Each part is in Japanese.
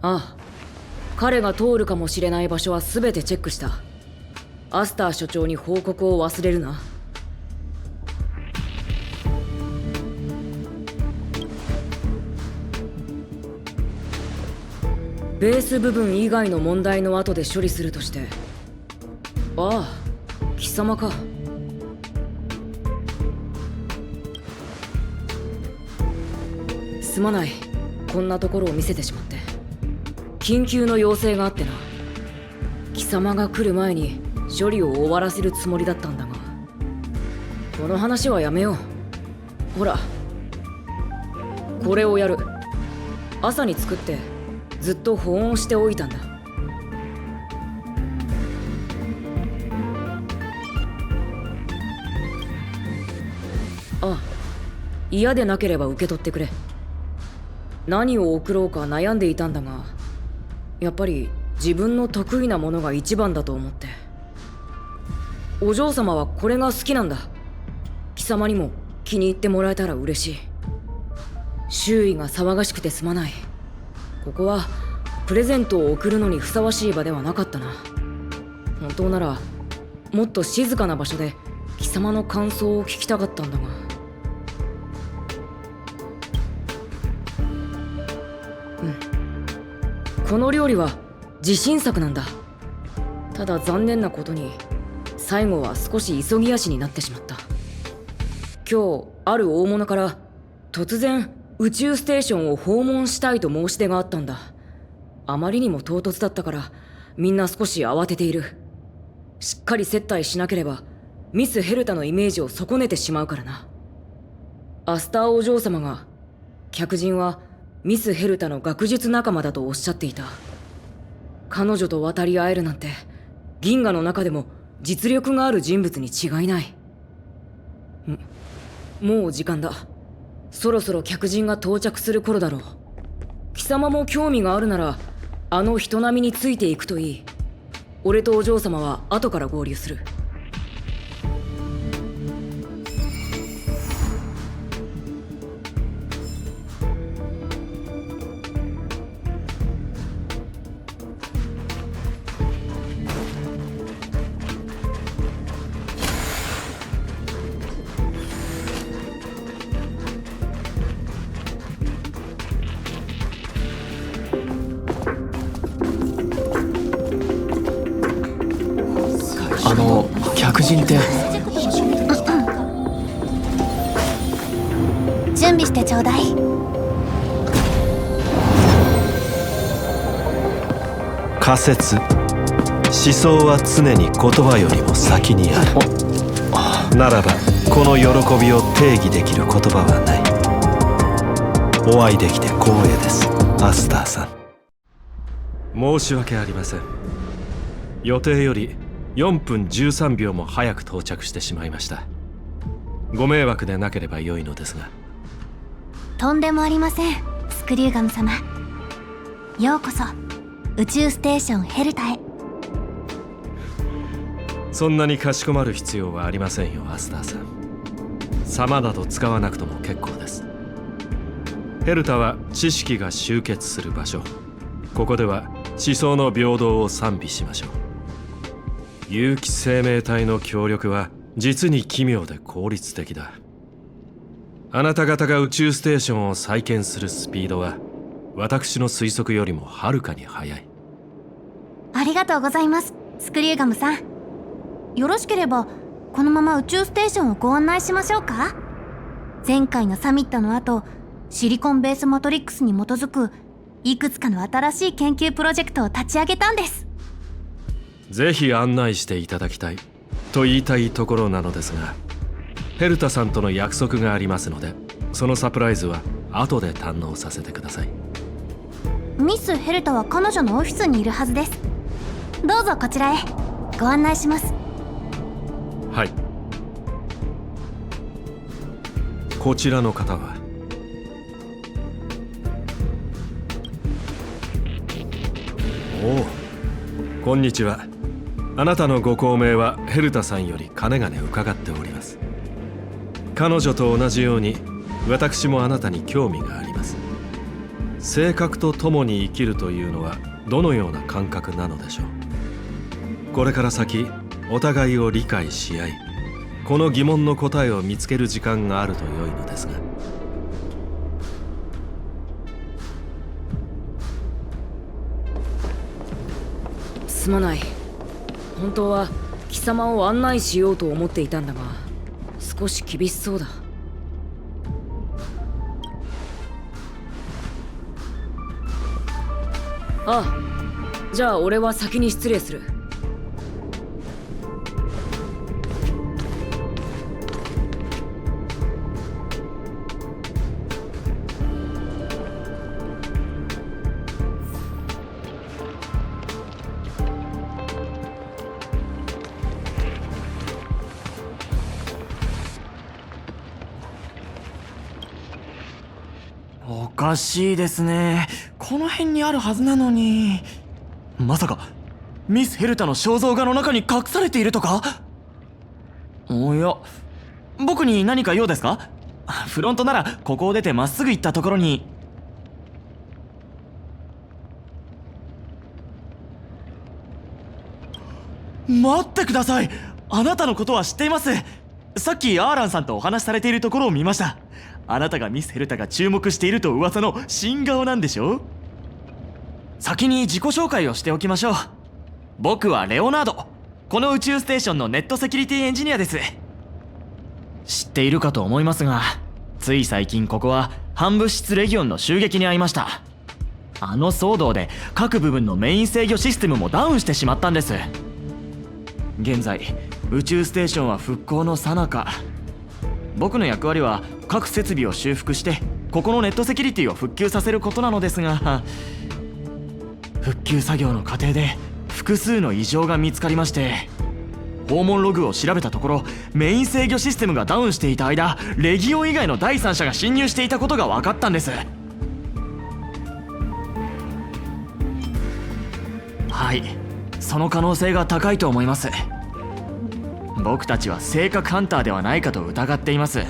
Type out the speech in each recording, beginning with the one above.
ああ、彼が通るかもしれない場所は全てチェックした。アスター所長に報告を忘れるな。ベース部分以外の問題の後で処理するとして。ああ、貴様か。すまない、こんなところを見せてしまって。緊急の要請があってな。貴様が来る前に処理を終わらせるつもりだったんだが、この話はやめよう。ほら、これをやる。朝に作ってずっと保温しておいたんだ。あ、嫌でなければ受け取ってくれ。何を送ろうか悩んでいたんだが、やっぱり自分の得意なものが一番だと思って。お嬢様はこれが好きなんだ。貴様にも気に入ってもらえたら嬉しい。周囲が騒がしくてすまない。ここはプレゼントを送るのにふさわしい場ではなかったな。本当ならもっと静かな場所で貴様の感想を聞きたかったんだが。この料理は自信作なんだ。ただ残念なことに最後は少し急ぎ足になってしまった。今日ある大物から突然宇宙ステーションを訪問したいと申し出があったんだ。あまりにも唐突だったからみんな少し慌てている。しっかり接待しなければミス・ヘルタのイメージを損ねてしまうからな。アスターお嬢様が客人はミス・ヘルタの学術仲間だとおっしゃっていた。彼女と渡り合えるなんて銀河の中でも実力がある人物に違いない。もう時間だ。そろそろ客人が到着する頃だろう。貴様も興味があるならあの人並みについていくといい。俺とお嬢様は後から合流する。客人って。準備してちょうだい。仮説。思想は常に言葉よりも先にある。ならばこの喜びを定義できる言葉はない。お会いできて光栄です、アスターさん。申し訳ありません。予定より4分13秒も早く到着してしまいました。ご迷惑でなければ良いのですが。とんでもありません、スクリューガム様。ようこそ宇宙ステーションヘルタへ。そんなにかしこまる必要はありませんよ、アスターさん。様など使わなくとも結構です。ヘルタは知識が集結する場所。ここでは思想の平等を賛美しましょう。有機生命体の協力は実に奇妙で効率的だ。あなた方が宇宙ステーションを再建するスピードは私の推測よりもはるかに速い。ありがとうございます、スクリューガムさん。よろしければこのまま宇宙ステーションをご案内しましょうか。前回のサミットの後、シリコンベースマトリックスに基づくいくつかの新しい研究プロジェクトを立ち上げたんです。ぜひ案内していただきたいと言いたいところなのですが、ヘルタさんとの約束がありますので、そのサプライズは後で堪能させてください。ミス・ヘルタは彼女のオフィスにいるはずです。どうぞこちらへご案内します。はい。こちらの方は。おお、こんにちは。あなたのご高名はヘルタさんよりかねがね伺っております。彼女と同じように私もあなたに興味があります。性格と共に生きるというのはどのような感覚なのでしょう。これから先お互いを理解し合い、この疑問の答えを見つける時間があると良いのですが。すまない。本当は貴様を案内しようと思っていたんだが、少し厳しそうだ。ああ、じゃあ俺は先に失礼する。おかしいですね。この辺にあるはずなのに。まさかミス・ヘルタの肖像画の中に隠されているとか？おや、僕に何か用ですか？フロントならここを出てまっすぐ行ったところに。待ってください。あなたのことは知っています。さっきアーランさんとお話しされているところを見ました。あなたがミス・ヘルタが注目していると噂の新顔なんでしょ？先に自己紹介をしておきましょう。僕はレオナード。この宇宙ステーションのネットセキュリティエンジニアです。知っているかと思いますが、つい最近ここは反物質レギオンの襲撃に遭いました。あの騒動で各部分のメイン制御システムもダウンしてしまったんです。現在宇宙ステーションは復興の最中。僕の役割は各設備を修復してここのネットセキュリティを復旧させることなのですが、復旧作業の過程で複数の異常が見つかりまして、訪問ログを調べたところ、メイン制御システムがダウンしていた間、レギオン以外の第三者が侵入していたことが分かったんです。はい、その可能性が高いと思います。僕たちは性格ハンターではないかと疑っています。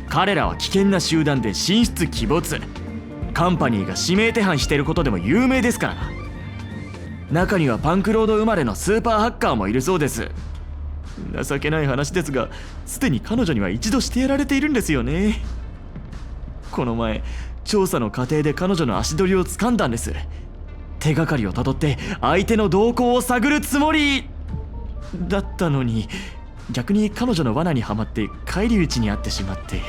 彼らは危険な集団で神出鬼没。カンパニーが指名手配していることでも有名ですからな。中にはパンクロード生まれのスーパーハッカーもいるそうです。情けない話ですが、すでに彼女には一度してやられているんですよね。この前調査の過程で彼女の足取りを掴んだんです。手がかりをたどって相手の動向を探るつもりだったのに、逆に彼女の罠にはまって返り討ちにあってしまって。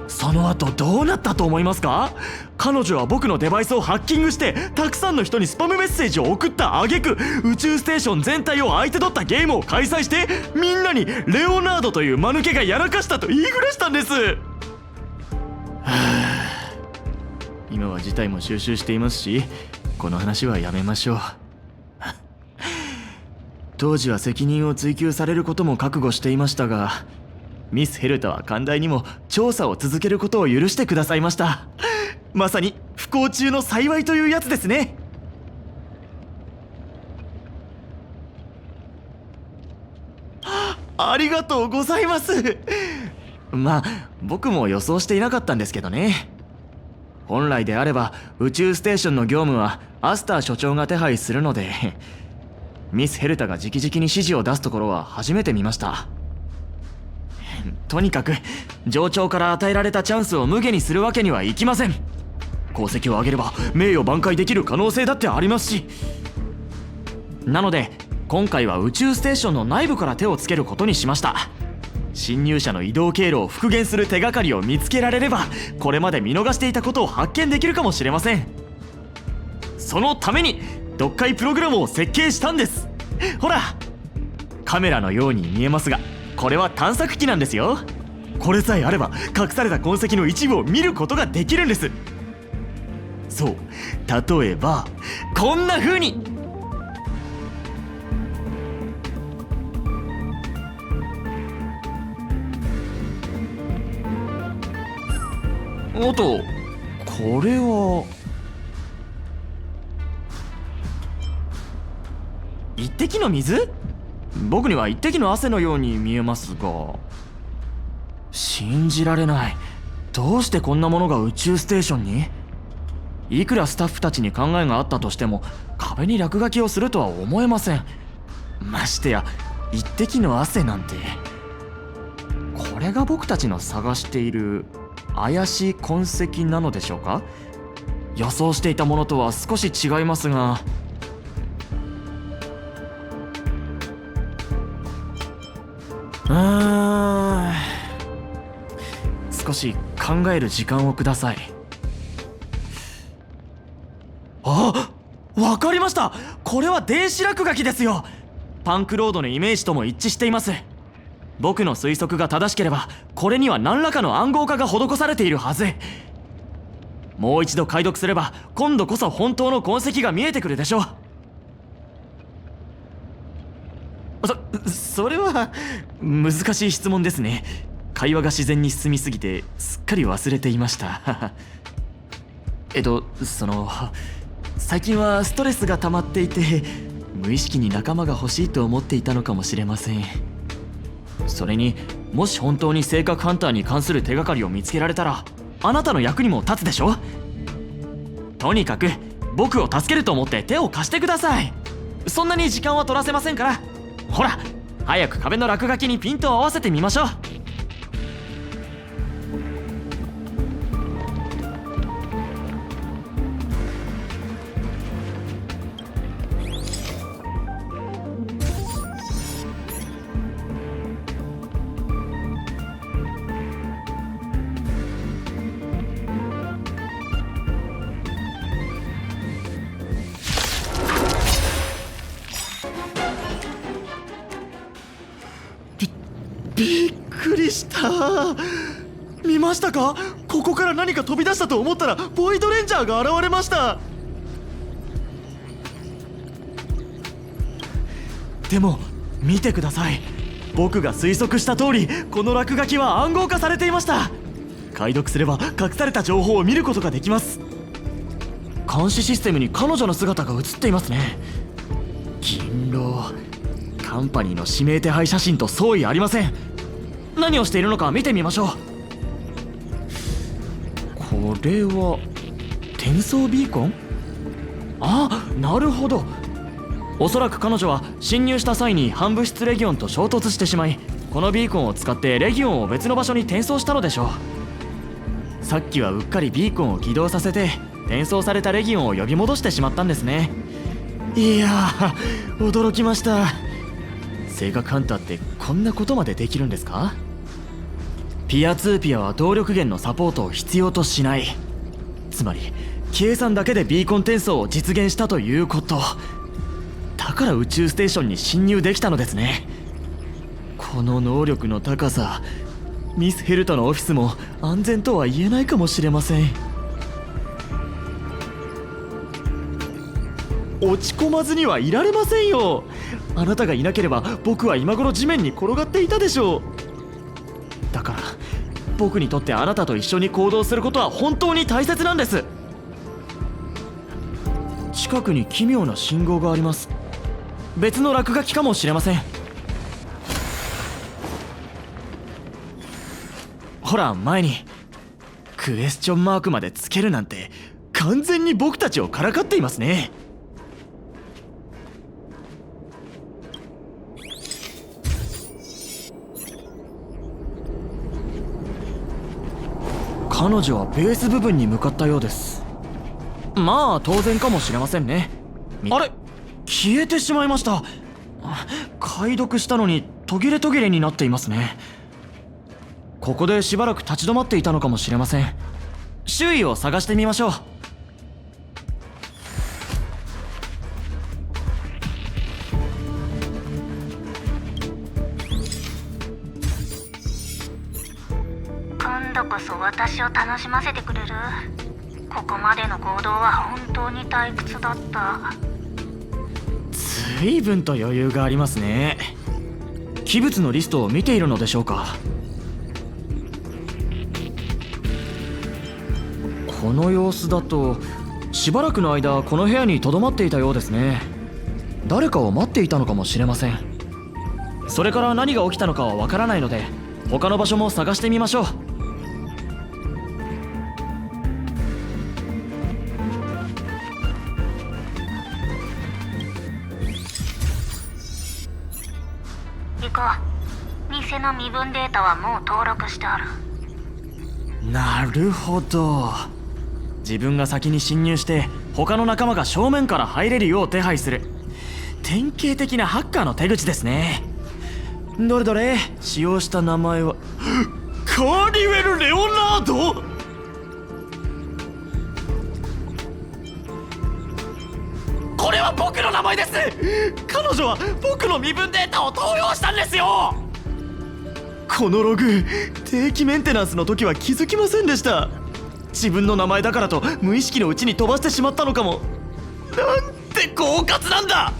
その後どうなったと思いますか？彼女は僕のデバイスをハッキングしてたくさんの人にスパムメッセージを送った挙句、宇宙ステーション全体を相手取ったゲームを開催してみんなにレオナードという間抜けがやらかしたと言いふらしたんです。今は事態も収拾していますし、この話はやめましょう。当時は責任を追及されることも覚悟していましたが、ミス・ヘルタは寛大にも調査を続けることを許してくださいました。まさに不幸中の幸いというやつですね。ありがとうございます。まあ僕も予想していなかったんですけどね。本来であれば宇宙ステーションの業務はアスター所長が手配するので、ミス・ヘルタが直々に指示を出すところは初めて見ました。とにかく上長から与えられたチャンスを無下にするわけにはいきません。功績を上げれば名誉挽回できる可能性だってありますし。なので今回は宇宙ステーションの内部から手をつけることにしました。侵入者の移動経路を復元する手がかりを見つけられれば、これまで見逃していたことを発見できるかもしれません。そのために読解プログラムを設計したんです。ほら、カメラのように見えますが、これは探索機なんですよ。これさえあれば隠された痕跡の一部を見ることができるんです。そう、例えばこんな風に。あとこれは一滴の水？僕には一滴の汗のように見えますが。信じられない。どうしてこんなものが宇宙ステーションに？いくらスタッフたちに考えがあったとしても壁に落書きをするとは思えません。ましてや一滴の汗なんて。これが僕たちの探している怪しい痕跡なのでしょうか？予想していたものとは少し違いますが、少し考える時間をください。あ、わかりました。これは電子落書きですよ。パンクロードのイメージとも一致しています。僕の推測が正しければこれには何らかの暗号化が施されているはず。もう一度解読すれば今度こそ本当の痕跡が見えてくるでしょう。それは難しい質問ですね。会話が自然に進みすぎてすっかり忘れていました最近はストレスが溜まっていて無意識に仲間が欲しいと思っていたのかもしれません。それにもし本当に性格ハンターに関する手がかりを見つけられたらあなたの役にも立つでしょ。とにかく僕を助けると思って手を貸してください。そんなに時間は取らせませんから。ほら早く壁の落書きにピントを合わせてみましょう。びっくりした。見ましたか？ここから何か飛び出したと思ったらボイドレンジャーが現れました。でも見てください。僕が推測した通りこの落書きは暗号化されていました。解読すれば隠された情報を見ることができます。監視システムに彼女の姿が映っていますね。銀狼カンパニーの指名手配写真と相違ありません。何をしているのか見てみましょう。これは転送ビーコン？あ、なるほど。おそらく彼女は侵入した際に反物質レギオンと衝突してしまいこのビーコンを使ってレギオンを別の場所に転送したのでしょう。さっきはうっかりビーコンを起動させて転送されたレギオンを呼び戻してしまったんですね。いやー驚きました。性格ハンターってこんなことまでできるんですか？ピアツーピアは動力源のサポートを必要としない。つまり計算だけでビーコン転送を実現したということ。だから宇宙ステーションに侵入できたのですね。この能力の高さ、ミス・ヘルタのオフィスも安全とは言えないかもしれません。落ち込まずにはいられませんよ。あなたがいなければ僕は今頃地面に転がっていたでしょう。だから僕にとってあなたと一緒に行動することは本当に大切なんです。近くに奇妙な信号があります。別の落書きかもしれません。ほら前にクエスチョンマークまでつけるなんて完全に僕たちをからかっていますね。彼女はベース部分に向かったようです。まあ当然かもしれませんね。あれ、消えてしまいました。解読したのに途切れ途切れになっていますね。ここでしばらく立ち止まっていたのかもしれません。周囲を探してみましょう。今度こそ私を楽しませてくれる？ここまでの行動は本当に退屈だった。随分と余裕がありますね。器物のリストを見ているのでしょうか。この様子だとしばらくの間この部屋に留まっていたようですね。誰かを待っていたのかもしれません。それから何が起きたのかはわからないので他の場所も探してみましょう。じか。偽の身分データはもう登録してある。なるほど。自分が先に侵入して他の仲間が正面から入れるよう手配する典型的なハッカーの手口ですね。どれどれ、使用した名前はカーリウェル・レオナード。これは僕の名前です。彼女は僕の身分データを盗用したんですよ。このログ、定期メンテナンスの時は気づきませんでした。自分の名前だからと無意識のうちに飛ばしてしまったのかも。なんて狡猾なんだ。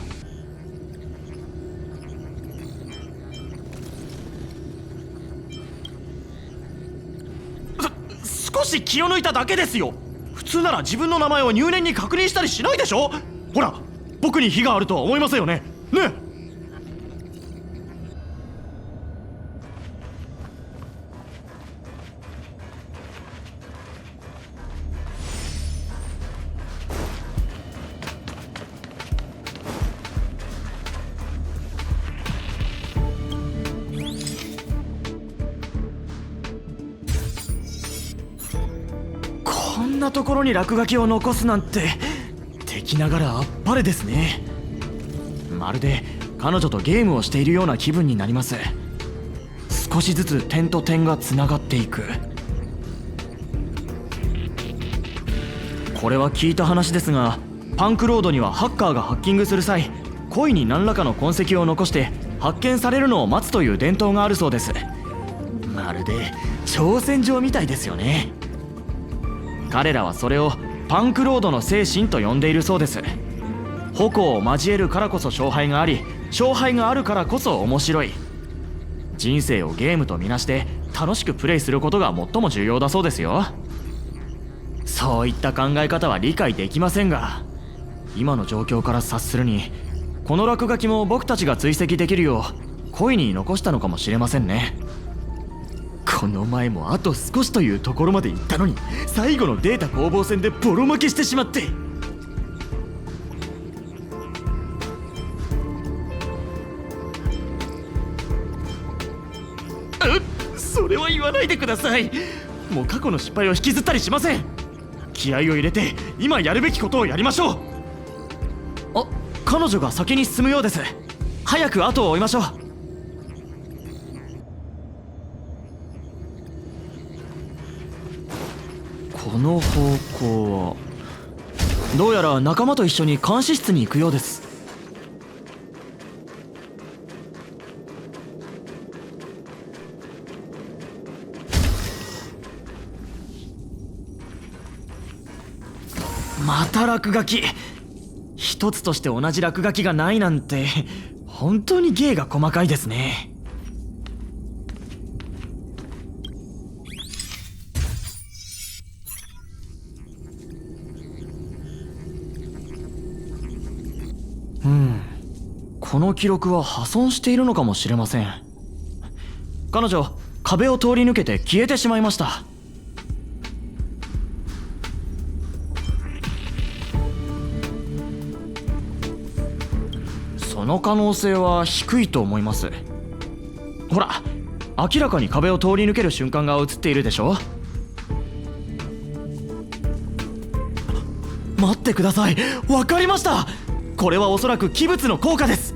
少し気を抜いただけですよ。普通なら自分の名前を入念に確認したりしないでしょ。ほら、僕に非があるとは思いませんよね。ね。こんなところに落書きを残すなんて敵ながらあっぱれですね。まるで彼女とゲームをしているような気分になります。少しずつ点と点がつながっていく。これは聞いた話ですが、パンクロードにはハッカーがハッキングする際、故意に何らかの痕跡を残して発見されるのを待つという伝統があるそうです。まるで挑戦状みたいですよね。彼らはそれをパンクロードの精神と呼んでいるそうです。矛を交えるからこそ勝敗があり、勝敗があるからこそ面白い。人生をゲームとみなして楽しくプレイすることが最も重要だそうですよ。そういった考え方は理解できませんが、今の状況から察するに、この落書きも僕たちが追跡できるよう故意に残したのかもしれませんね。この前もあと少しというところまで行ったのに、最後のデータ攻防戦でボロ負けしてしまって。それは言わないでください。もう過去の失敗を引きずったりしません。気合を入れて今やるべきことをやりましょう。あ、彼女が先に進むようです。早く後を追いましょう。この方向はどうやら仲間と一緒に監視室に行くようです。また落書き。一つとして同じ落書きがないなんて本当に芸が細かいですね。この記録は破損しているのかもしれません。彼女、壁を通り抜けて消えてしまいました。その可能性は低いと思います。ほら、明らかに壁を通り抜ける瞬間が映っているでしょ。待ってください。わかりました。これはおそらく器物の効果です。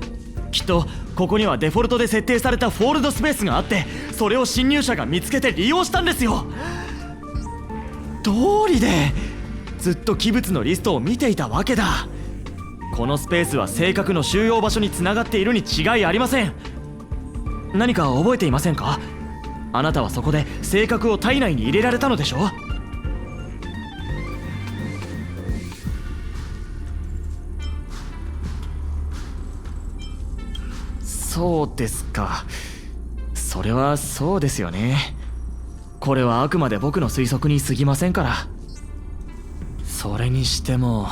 きっとここにはデフォルトで設定されたフォールドスペースがあって、それを侵入者が見つけて利用したんですよ。通りでずっと器物のリストを見ていたわけだ。このスペースは性格の収容場所につながっているに違いありません。何か覚えていませんか？あなたはそこで性格を体内に入れられたのでしょ？そうですか。それはそうですよね。これはあくまで僕の推測に過ぎませんから。それにしても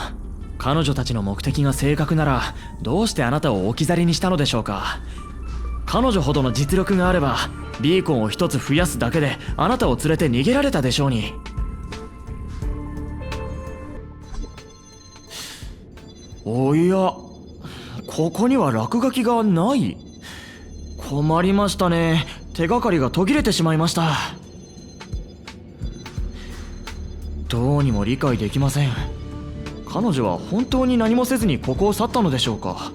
彼女たちの目的が正確なら、どうしてあなたを置き去りにしたのでしょうか。彼女ほどの実力があればビーコンを一つ増やすだけであなたを連れて逃げられたでしょうに。おや、ここには落書きがない。困りましたね。手がかりが途切れてしまいました。どうにも理解できません。彼女は本当に何もせずにここを去ったのでしょうか。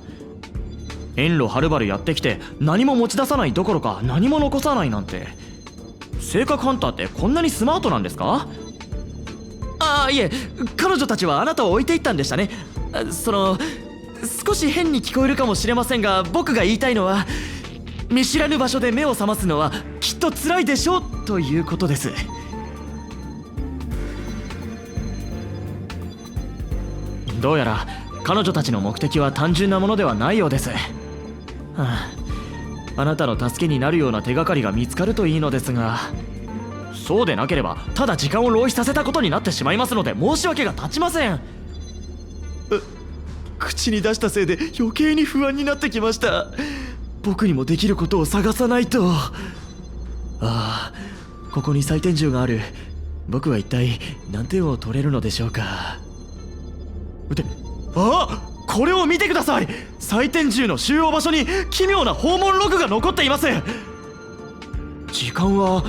遠路はるばるやってきて何も持ち出さないどころか何も残さないなんて、性格ハンターってこんなにスマートなんですか？ああ、いえ、彼女たちはあなたを置いていったんでしたね。少し変に聞こえるかもしれませんが、僕が言いたいのは、見知らぬ場所で目を覚ますのはきっと辛いでしょうということです。どうやら彼女たちの目的は単純なものではないようです。あなたの助けになるような手がかりが見つかるといいのですが、そうでなければただ時間を浪費させたことになってしまいますので申し訳が立ちません。口に出したせいで余計に不安になってきました。僕にもできることを探さないと。ここに採点銃がある。僕は一体何点を取れるのでしょうか。これを見てください。採点銃の収容場所に奇妙な訪問ログが残っています。時間は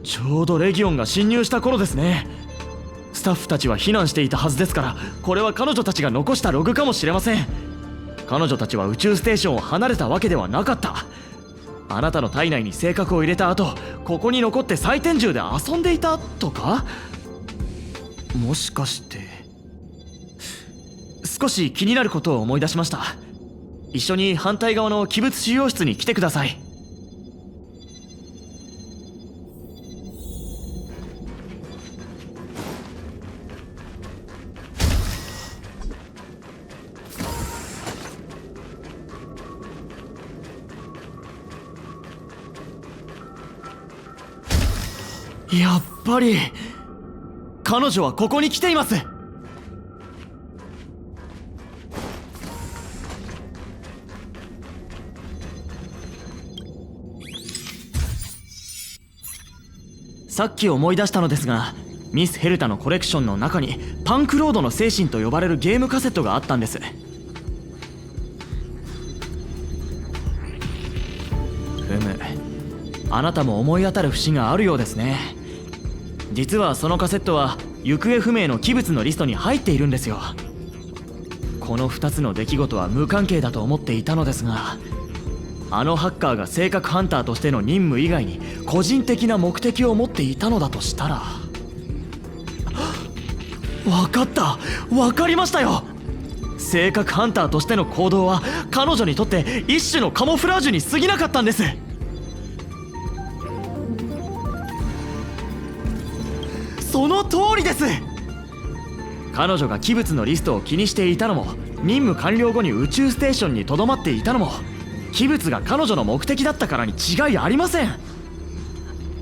ちょうどレギオンが侵入した頃ですね。スタッフたちは避難していたはずですから、これは彼女たちが残したログかもしれません。彼女たちは宇宙ステーションを離れたわけではなかった。あなたの体内に性格を入れた後、ここに残って採点銃で遊んでいたとか？もしかして少し気になることを思い出しました。一緒に反対側の器物収容室に来てください。やっぱり彼女はここに来ています。さっき思い出したのですが、ミス・ヘルタのコレクションの中にパンクロードの精神と呼ばれるゲームカセットがあったんです。あなたも思い当たる節があるようですね。実はそのカセットは行方不明の器物のリストに入っているんですよ。この2つの出来事は無関係だと思っていたのですが、あのハッカーが性格ハンターとしての任務以外に個人的な目的を持っていたのだとしたら、分かった、分かりましたよ。性格ハンターとしての行動は彼女にとって一種のカモフラージュに過ぎなかったんです。その通りです。彼女が器物のリストを気にしていたのも、任務完了後に宇宙ステーションにとどまっていたのも、器物が彼女の目的だったからに違いありません。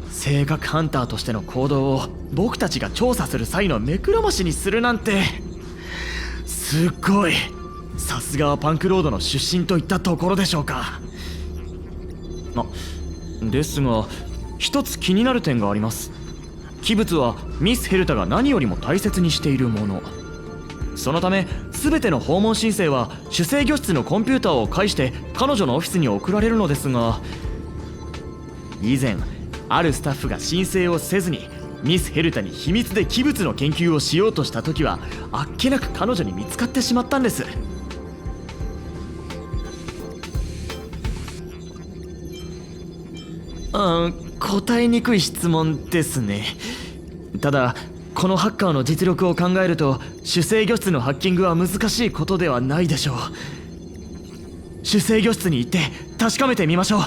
性格ハンターとしての行動を僕たちが調査する際の目くらましにするなんて、すっごい。さすがはパンクロードの出身といったところでしょうか。ですが一つ気になる点があります。器物はミス・ヘルタが何よりも大切にしているもの。そのため全ての訪問申請は主制御室のコンピューターを介して彼女のオフィスに送られるのですが、以前あるスタッフが申請をせずにミス・ヘルタに秘密で器物の研究をしようとした時は、あっけなく彼女に見つかってしまったんです。答えにくい質問ですね。ただこのハッカーの実力を考えると、主制御室のハッキングは難しいことではないでしょう。主制御室に行って確かめてみましょう。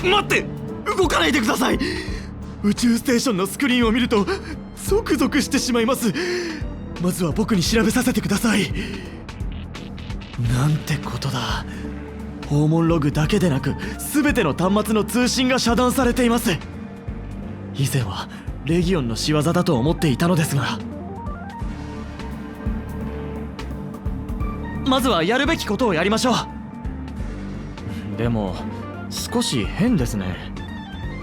待って、動かないでください。宇宙ステーションのスクリーンを見るとゾクゾクしてしまいます。まずは僕に調べさせてください。なんてことだ。訪問ログだけでなく全ての端末の通信が遮断されています。以前はレギオンの仕業だと思っていたのですが、まずはやるべきことをやりましょう。でも少し変ですね。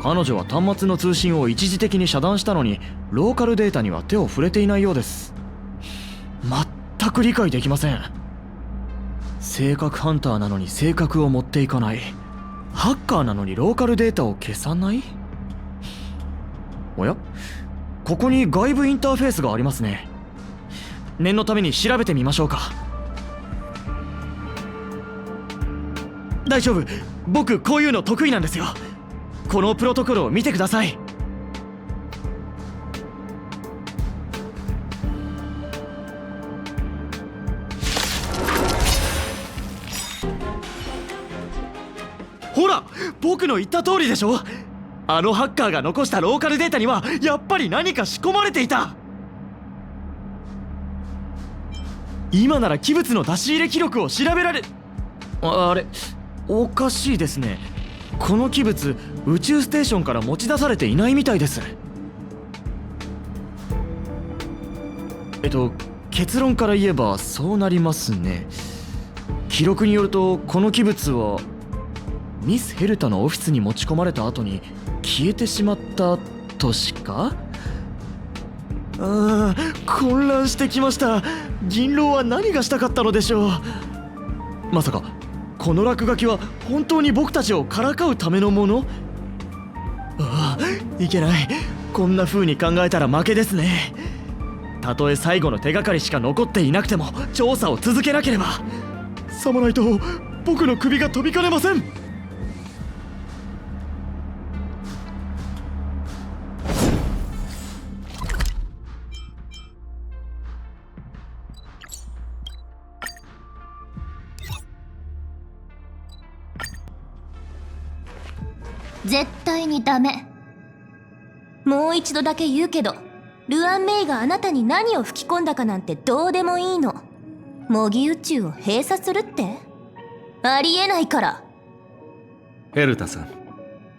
彼女は端末の通信を一時的に遮断したのにローカルデータには手を触れていないようです。全く理解できません。性格ハンターなのに性格を持っていかない、ハッカーなのにローカルデータを消さない。おや、ここに外部インターフェースがありますね。念のために調べてみましょうか。大丈夫、僕こういうの得意なんですよ。このプロトコルを見てください。ほら、僕の言った通りでしょ。あのハッカーが残したローカルデータにはやっぱり何か仕込まれていた。今なら器物の出し入れ記録を調べられ。あれ、おかしいですね。この器物、宇宙ステーションから持ち出されていないみたいです。結論から言えばそうなりますね。記録によるとこの器物はミス・ヘルタのオフィスに持ち込まれた後に消えてしまったとしか。混乱してきました。銀狼は何がしたかったのでしょう。まさかこの落書きは本当に僕たちをからかうためのもの。いけない。こんな風に考えたら負けですね。たとえ最後の手がかりしか残っていなくても調査を続けなければ。さもないと僕の首が飛びかねません。絶対にダメ。もう一度だけ言うけど、ルアン・メイがあなたに何を吹き込んだかなんてどうでもいいの。模擬宇宙を閉鎖するってありえないから。ヘルタさん、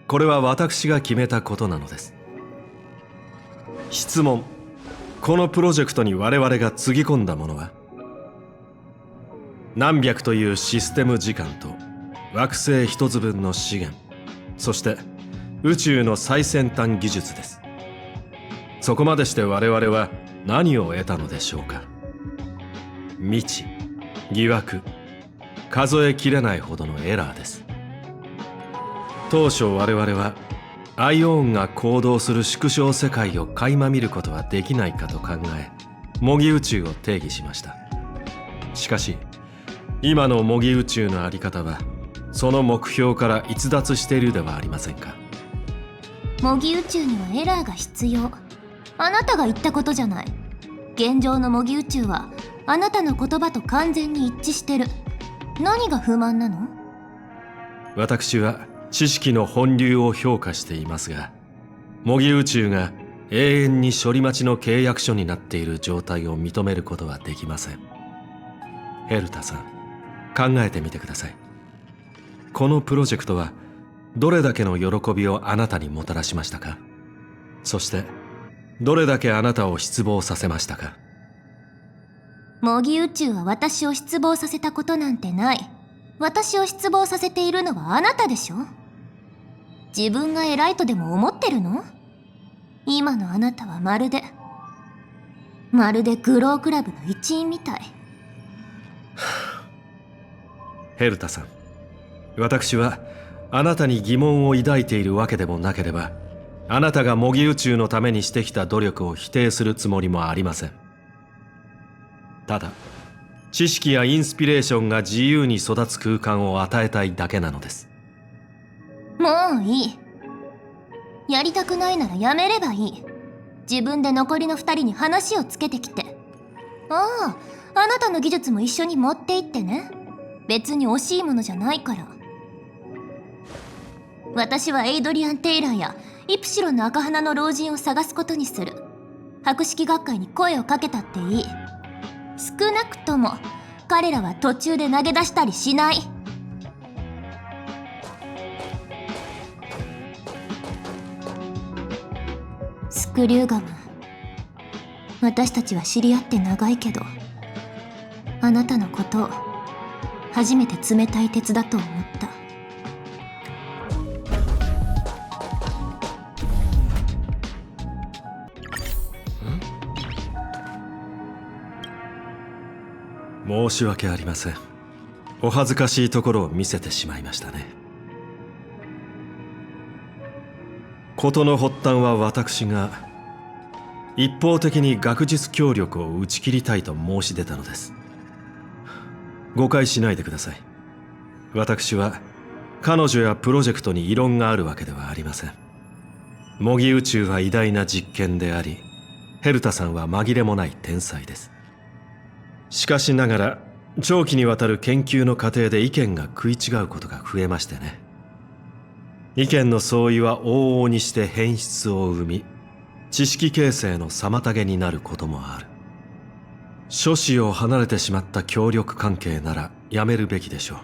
これは私が決めたことなのです。質問。このプロジェクトに我々がつぎ込んだものは何百というシステム時間と惑星一つ分の資源、そして宇宙の最先端技術です。そこまでして我々は何を得たのでしょうか。未知、疑惑、数えきれないほどのエラーです。当初我々はアイオーンが行動する縮小世界を垣間見ることはできないかと考え、模擬宇宙を定義しました。しかし今の模擬宇宙のあり方はその目標から逸脱しているではありませんか。模擬宇宙にはエラーが必要。あなたが言ったことじゃない。現状の模擬宇宙はあなたの言葉と完全に一致してる。何が不満なの？私は知識の本流を評価していますが、模擬宇宙が永遠に処理待ちの契約書になっている状態を認めることはできません。ヘルタさん、考えてみてください。このプロジェクトはどれだけの喜びをあなたにもたらしましたか。そしてどれだけあなたを失望させましたか。模擬宇宙は私を失望させたことなんてない。私を失望させているのはあなたでしょ。自分が偉いとでも思ってるの？今のあなたはまるでグロークラブの一員みたい。ヘルタさん、私はあなたに疑問を抱いているわけでもなければ、あなたが模擬宇宙のためにしてきた努力を否定するつもりもありません。ただ知識やインスピレーションが自由に育つ空間を与えたいだけなのです。もういい。やりたくないならやめればいい。自分で残りの2人に話をつけてきて。あなたの技術も一緒に持って行ってね。別に惜しいものじゃないから。私はエイドリアン・テイラーやイプシロンの赤鼻の老人を探すことにする。博識学会に声をかけたっていい。少なくとも彼らは途中で投げ出したりしない。スクリューガム、私たちは知り合って長いけど、あなたのことを初めて冷たい鉄だと思った。申し訳ありません。お恥ずかしいところを見せてしまいましたね。事の発端は私が一方的に学術協力を打ち切りたいと申し出たのです。誤解しないでください。私は彼女やプロジェクトに異論があるわけではありません。模擬宇宙は偉大な実験であり、ヘルタさんは紛れもない天才です。しかしながら長期にわたる研究の過程で意見が食い違うことが増えましてね。意見の相違は往々にして変質を生み、知識形成の妨げになることもある。諸子を離れてしまった協力関係ならやめるべきでしょう。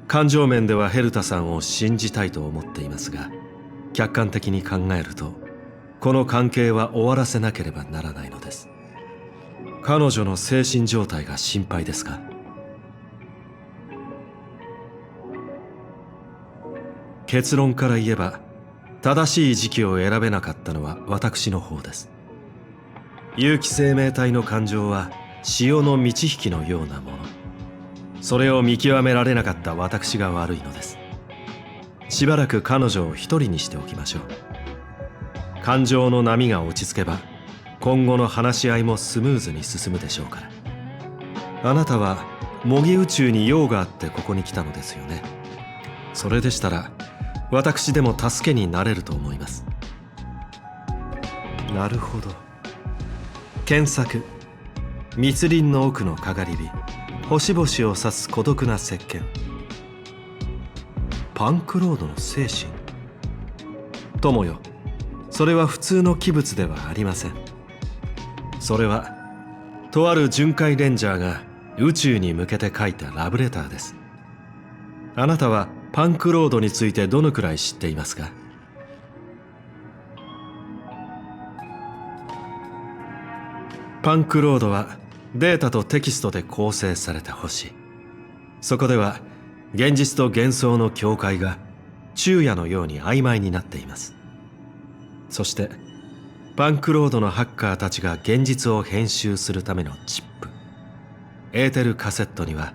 感情面ではヘルタさんを信じたいと思っていますが、客観的に考えるとこの関係は終わらせなければならないのです。彼女の精神状態が心配ですか？結論から言えば、正しい時期を選べなかったのは私の方です。有機生命体の感情は潮の満ち引きのようなもの。それを見極められなかった私が悪いのです。しばらく彼女を一人にしておきましょう。感情の波が落ち着けば、今後の話し合いもスムーズに進むでしょうから。あなたは模擬宇宙に用があってここに来たのですよね。それでしたら私でも助けになれると思います。なるほど。検索。密林の奥のかがり火、星々を指す孤独な石鹸。パンクロードの精神。友よ、それは普通の器物ではありません。それはとある巡回レンジャーが宇宙に向けて書いたラブレターです。あなたはパンクロードについてどのくらい知っていますか？パンクロードはデータとテキストで構成された星。そこでは現実と幻想の境界が昼夜のように曖昧になっています。そしてパンクロードのハッカーたちが現実を編集するためのチップ、エーテルカセットには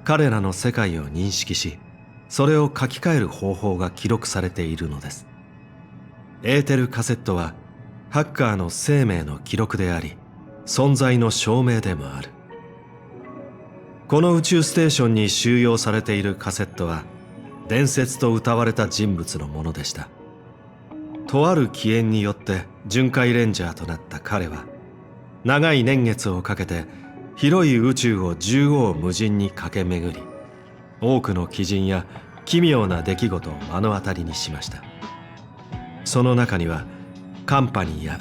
彼らの世界を認識し、それを書き換える方法が記録されているのです。エーテルカセットはハッカーの生命の記録であり、存在の証明でもある。この宇宙ステーションに収容されているカセットは伝説と謳われた人物のものでした。とある起源によって巡回レンジャーとなった彼は、長い年月をかけて広い宇宙を縦横無尽に駆け巡り、多くの奇人や奇妙な出来事を目の当たりにしました。その中にはカンパニーや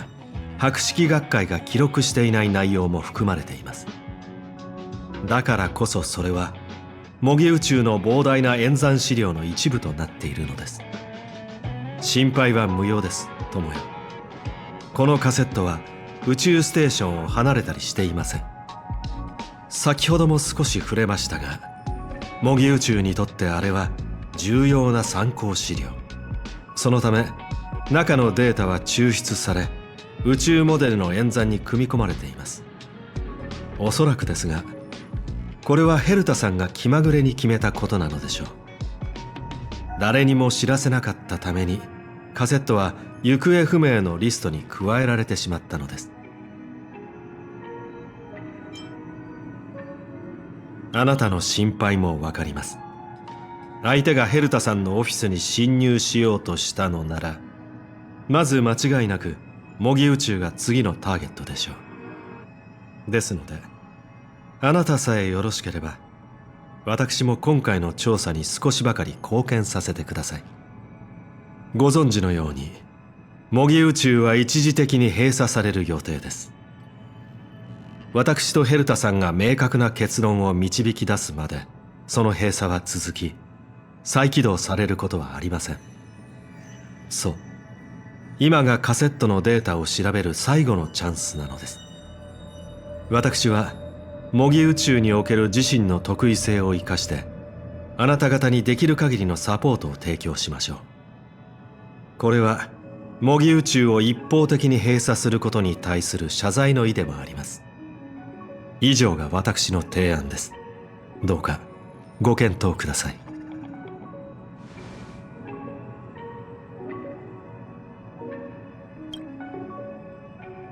博識学会が記録していない内容も含まれています。だからこそそれは模擬宇宙の膨大な演算資料の一部となっているのです。心配は無用です、友よ。このカセットは宇宙ステーションを離れたりしていません。先ほども少し触れましたが、模擬宇宙にとってあれは重要な参考資料。そのため中のデータは抽出され、宇宙モデルの演算に組み込まれています。おそらくですが、これはヘルタさんが気まぐれに決めたことなのでしょう。誰にも知らせなかったために、カセットは行方不明のリストに加えられてしまったのです。あなたの心配もわかります。相手がヘルタさんのオフィスに侵入しようとしたのなら、まず間違いなく模擬宇宙が次のターゲットでしょう。ですので、あなたさえよろしければ、私も今回の調査に少しばかり貢献させてください。ご存知のように、模擬宇宙は一時的に閉鎖される予定です。私とヘルタさんが明確な結論を導き出すまで、その閉鎖は続き、再起動されることはありません。そう、今がカセットのデータを調べる最後のチャンスなのです。私は模擬宇宙における自身の特異性を生かして、あなた方にできる限りのサポートを提供しましょう。これは模擬宇宙を一方的に閉鎖することに対する謝罪の意でもあります。以上が私の提案です。どうかご検討ください。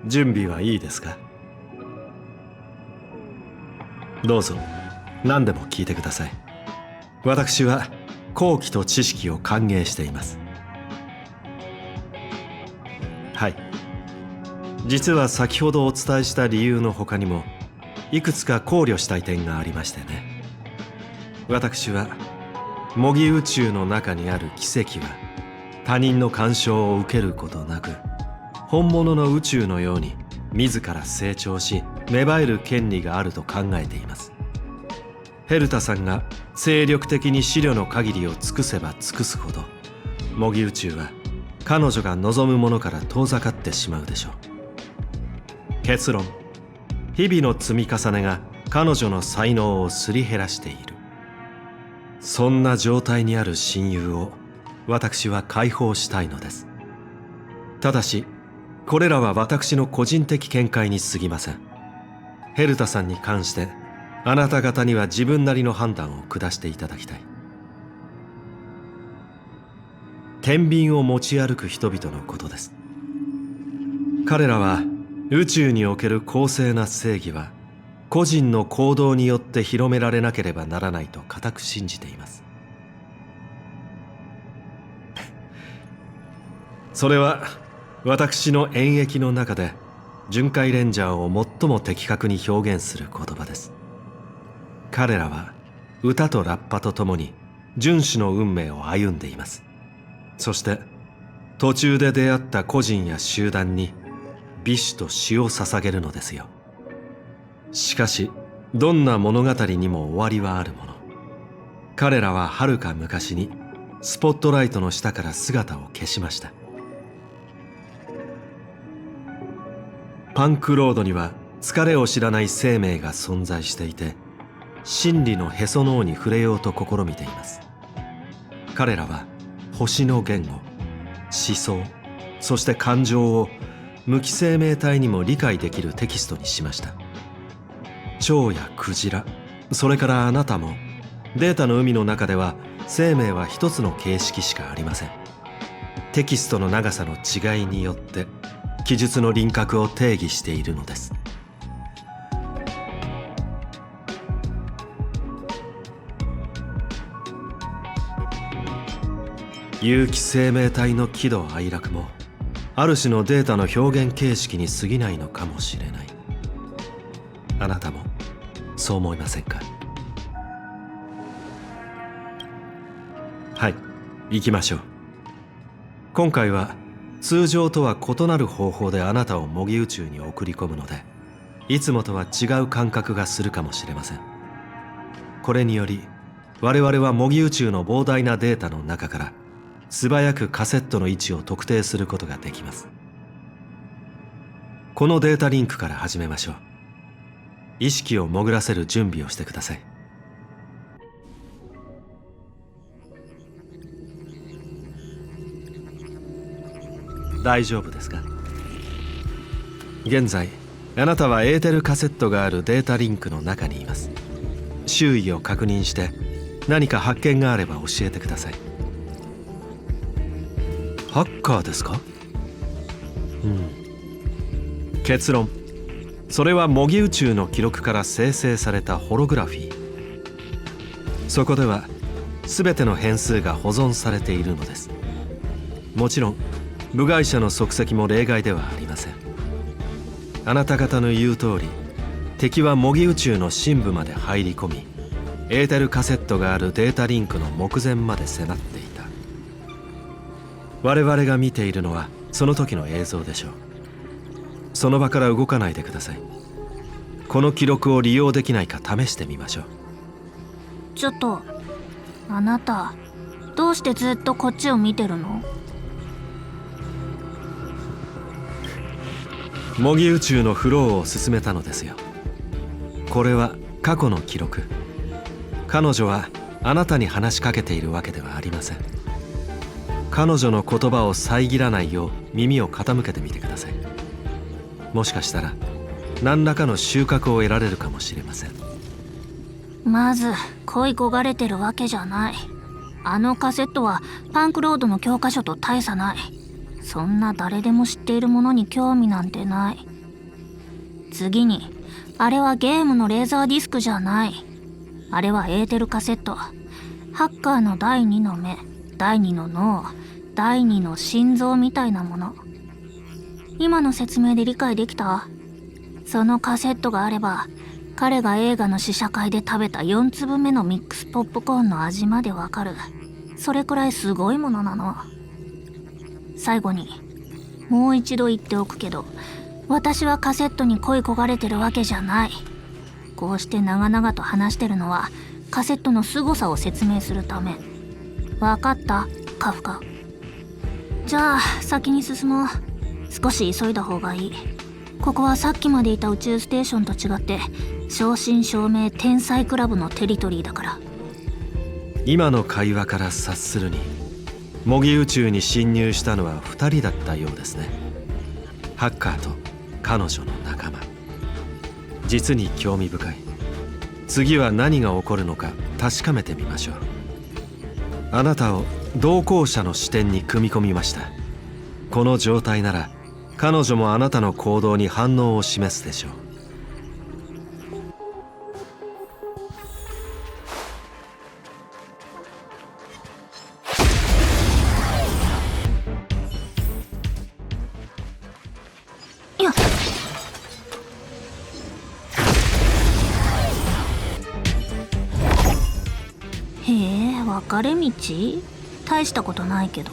準備はいいですか？どうぞ何でも聞いてください。私は好奇と知識を歓迎しています。はい、実は先ほどお伝えした理由の他にもいくつか考慮したい点がありましてね。私は模擬宇宙の中にある奇跡は他人の干渉を受けることなく、本物の宇宙のように自ら成長し芽生える権利があると考えています。ヘルタさんが精力的に資料の限りを尽くせば尽くすほど、模擬宇宙は彼女が望むものから遠ざかってしまうでしょう。結論、日々の積み重ねが彼女の才能をすり減らしている。そんな状態にある親友を私は解放したいのです。ただしこれらは私の個人的見解に過ぎません。ヘルタさんに関してあなた方には自分なりの判断を下していただきたい。天秤を持ち歩く人々のことです。彼らは宇宙における公正な正義は個人の行動によって広められなければならないと固く信じています。それは私の演繹の中で巡回レンジャーを最も的確に表現する言葉です。彼らは歌とラッパとともに遵守の運命を歩んでいます。そして途中で出会った個人や集団に美酒と詩を捧げるのですよ。しかしどんな物語にも終わりはあるもの。彼らははるか昔にスポットライトの下から姿を消しました。パンクロードには疲れを知らない生命が存在していて、真理のへその緒に触れようと試みています。彼らは星の言語、思想、そして感情を無機生命体にも理解できるテキストにしました。蝶やクジラ、それからあなたもデータの海の中では生命は一つの形式しかありません。テキストの長さの違いによって記述の輪郭を定義しているのです。有機生命体の喜怒哀楽もある種のデータの表現形式に過ぎないのかもしれない。あなたもそう思いませんか？はい、行きましょう。今回は通常とは異なる方法であなたを模擬宇宙に送り込むので、いつもとは違う感覚がするかもしれません。これにより我々は模擬宇宙の膨大なデータの中から素早くカセットの位置を特定することができます。このデータリンクから始めましょう。意識を潜らせる準備をしてください。大丈夫ですか？現在あなたはエーテルカセットがあるデータリンクの中にいます。周囲を確認して何か発見があれば教えてください。ハッカーですか？結論、それは模擬宇宙の記録から生成されたホログラフィー。そこでは全ての変数が保存されているのです。もちろん部外者の足跡も例外ではありません。あなた方の言う通り、敵は模擬宇宙の深部まで入り込み、エーテルカセットがあるデータリンクの目前まで迫っていた。我々が見ているのはその時の映像でしょう。その場から動かないでください。この記録を利用できないか試してみましょう。ちょっと、あなたどうしてずっとこっちを見てるの？模擬宇宙のフローを進めたのですよ。これは過去の記録。彼女はあなたに話しかけているわけではありません。彼女の言葉を遮らないよう耳を傾けてみてください。もしかしたら何らかの収穫を得られるかもしれません。まず恋焦がれてるわけじゃない。あのカセットはパンクロードの教科書と大差ない。そんな誰でも知っているものに興味なんてない。次に、あれはゲームのレーザーディスクじゃない。あれはエーテルカセット。ハッカーの第二の目、第二の脳、第二の心臓みたいなもの。今の説明で理解できた？そのカセットがあれば、彼が映画の試写会で食べた4粒目のミックスポップコーンの味までわかる。それくらいすごいものなの。最後に、もう一度言っておくけど、私はカセットに恋焦がれてるわけじゃない。こうして長々と話してるのは、カセットの凄さを説明するため。わかった？カフカ。じゃあ、先に進もう。少し急いだ方がいい。ここはさっきまでいた宇宙ステーションと違って、正真正銘天才クラブのテリトリーだから。今の会話から察するに、模擬宇宙に侵入したのは2人だったようですね。ハッカーと彼女の仲間。実に興味深い。次は何が起こるのか確かめてみましょう。あなたを同行者の視点に組み込みました。この状態なら彼女もあなたの行動に反応を示すでしょう。いや、へえ、分かれ道？大したことないけど。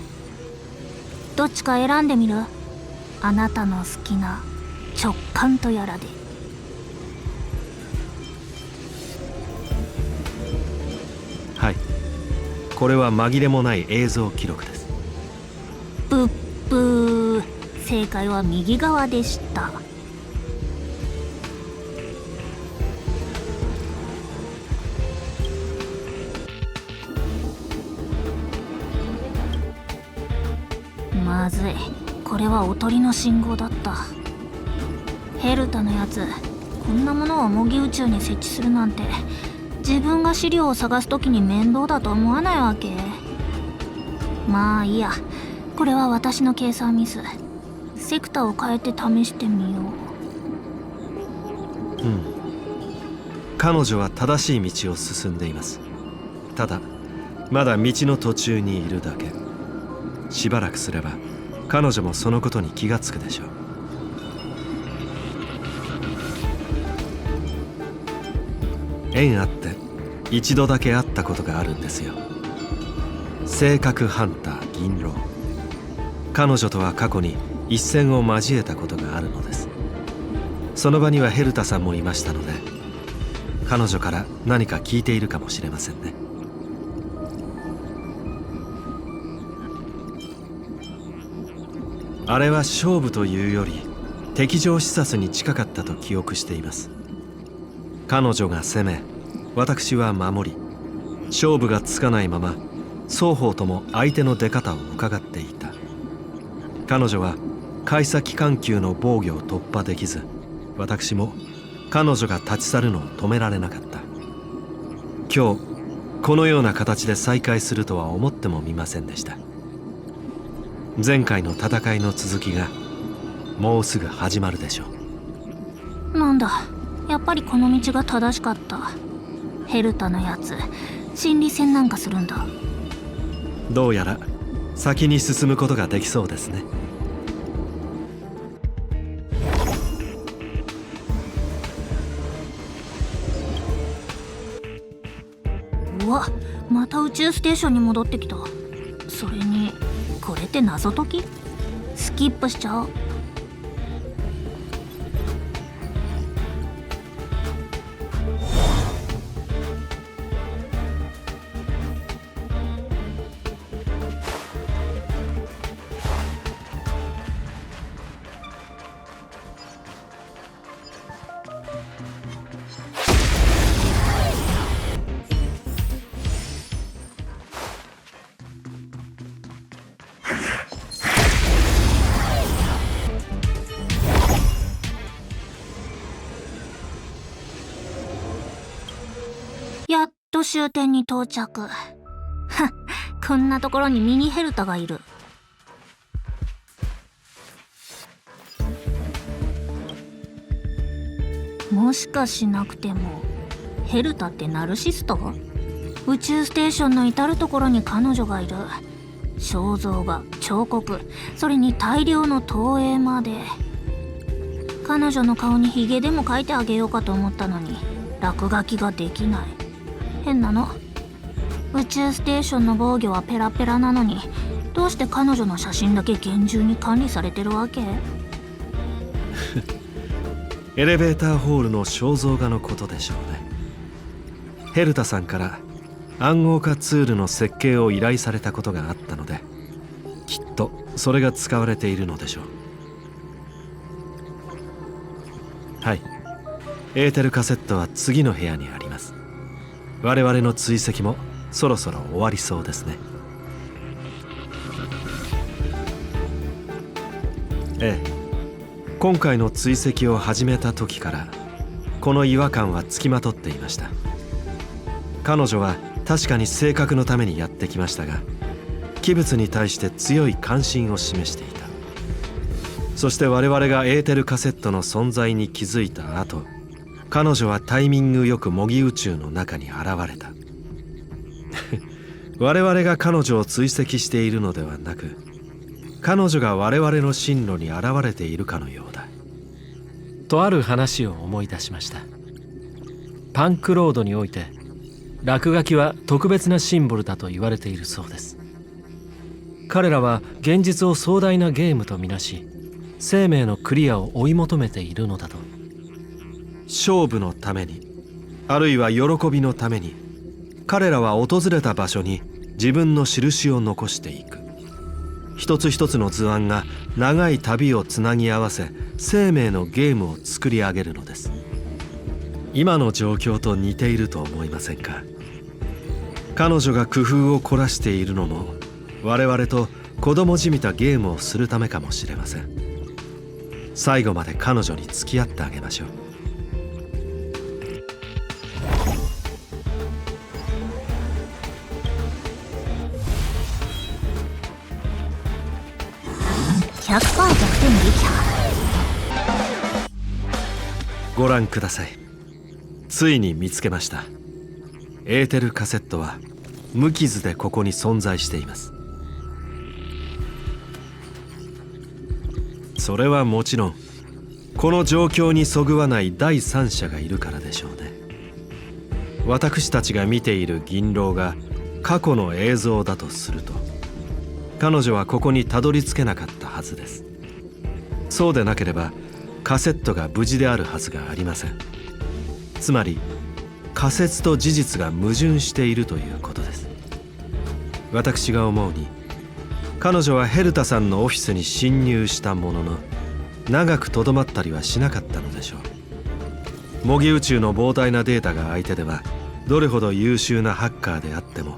どっちか選んでみる？あなたの好きな直感とやらで。はい、これは紛れもない映像記録です。ブッブー、正解は右側でした。まずい、これはおとりの信号だった。ヘルタのやつ、こんなものを模擬宇宙に設置するなんて、自分が資料を探すときに面倒だと思わないわけ？まあいいや、これは私の計算ミス。セクターを変えて試してみよう。彼女は正しい道を進んでいます。ただまだ道の途中にいるだけ。しばらくすれば彼女もそのことに気がつくでしょう。縁あって一度だけ会ったことがあるんですよ。性格ハンター銀狼。彼女とは過去に一戦を交えたことがあるのです。その場にはヘルタさんもいましたので、彼女から何か聞いているかもしれませんね。あれは勝負というより敵情視察に近かったと記憶しています。彼女が攻め、私は守り、勝負がつかないまま双方とも相手の出方を伺っていた。彼女は開先環球の防御を突破できず、私も彼女が立ち去るのを止められなかった。今日このような形で再会するとは思ってもみませんでした。前回の戦いの続きがもうすぐ始まるでしょう。なんだ、やっぱりこの道が正しかった。ヘルタのやつ、心理戦なんかするんだ。どうやら先に進むことができそうですね。うわ、また宇宙ステーションに戻ってきた。それにこれって謎解き？スキップしちゃおう。終点に到着。はっ、こんなところにミニヘルタがいる。もしかしなくてもヘルタってナルシスト？宇宙ステーションの至る所に彼女がいる。肖像画、彫刻、それに大量の投影まで。彼女の顔にヒゲでも描いてあげようかと思ったのに落書きができない。変なの。宇宙ステーションの防御はペラペラなのに、どうして彼女の写真だけ厳重に管理されてるわけ？エレベーターホールの肖像画のことでしょうね。ヘルタさんから暗号化ツールの設計を依頼されたことがあったので、きっとそれが使われているのでしょう。はい、エーテルカセットは次の部屋にあります。我々の追跡もそろそろ終わりそうですね。ええ、今回の追跡を始めた時からこの違和感はつきまとっていました。彼女は確かに性格のためにやってきましたが、器物に対して強い関心を示していた。そして我々がエーテルカセットの存在に気づいた後、彼女はタイミングよく模擬宇宙の中に現れた。我々が彼女を追跡しているのではなく、彼女が我々の進路に現れているかのようだ。とある話を思い出しました。パンクロードにおいて落書きは特別なシンボルだと言われているそうです。彼らは現実を壮大なゲームとみなし、生命のクリアを追い求めているのだと。勝負のために、あるいは喜びのために、彼らは訪れた場所に自分の印を残していく。一つ一つの図案が長い旅をつなぎ合わせ、生命のゲームを作り上げるのです。今の状況と似ていると思いませんか？彼女が工夫を凝らしているのも、我々と子供じみたゲームをするためかもしれません。最後まで彼女に付き合ってあげましょう。100%逆転できは。ご覧ください。ついに見つけました。エーテルカセットは無傷でここに存在しています。それはもちろんこの状況にそぐわない第三者がいるからでしょうね。私たちが見ている銀狼が過去の映像だとすると、彼女はここにたどり着けなかったはずです。そうでなければカセットが無事であるはずがありません。つまり仮説と事実が矛盾しているということです。私が思うに、彼女はヘルタさんのオフィスに侵入したものの、長くとどまったりはしなかったのでしょう。模擬宇宙の膨大なデータが相手では、どれほど優秀なハッカーであっても